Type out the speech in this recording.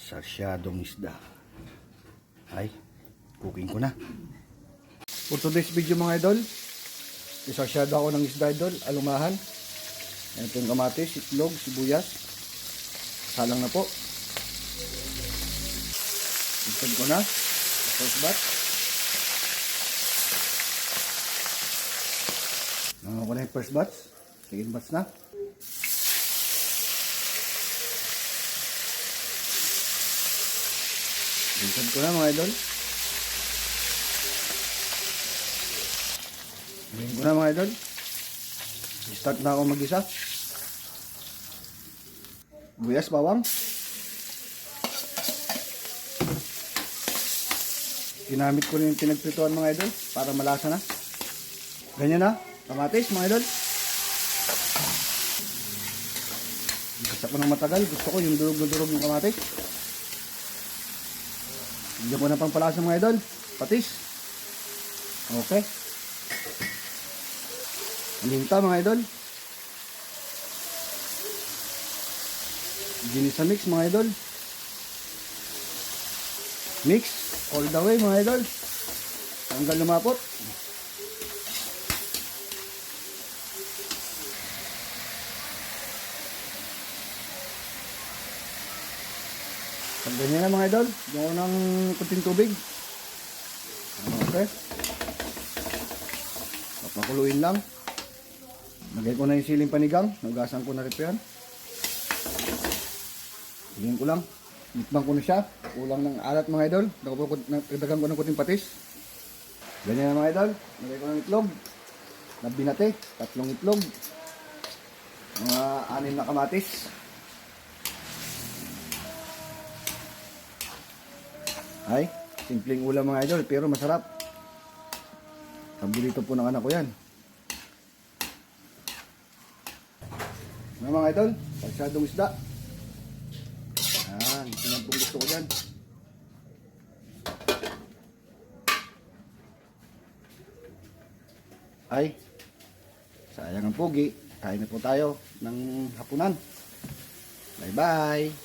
sarsyadong isda. Ay, cooking ko na. For today's video mga idol, isarsyado ako ng isda idol, alumahan. Ito yung kamatis, itlog, sibuyas. Salang na po. Isad ko na. First batch. Nakakuha ko na yung first batch. Second batch na. Isad ko na mga idol. Ngayon ko na mga idol. Start na ako mag-isa. Buyas, bawang. Ginamit ko rin yung pinagprituan mga idol para malasa na. Ganyan na. Kamatis mga idol. Kasi ko ng matagal. Gusto ko yung durog na durog yung kamatis. Hindi ko na pang palasa mga idol. Patis. Okay. Alinta mga idol. Ginisa mix mga idol. Mix all the way mga idol. Hanggang lumapot. Pag ganyan na mga idol, gawin ng kunting tubig. Okay. Papakuluin lang. Lagay ko na yung siling panigang. Nugasan ko na rin yan. Hingin ko lang. Litbang ko na siya. Kulang ng alat mga idol. Nagdagan ko ng kuting patis. Ganyan na mga idol. Lagay ko ng itlog. Na binate. 3 itlog. Mga 6 na kamatis. Ay, simpleng ulam mga idol. Pero masarap. Paborito po ng anak ko yan. Mga idol, sarsyadong isda. Yan, sinampong gusto ko dyan. Ay, sayang ang pogi. Kain na po tayo ng hapunan. Bye bye.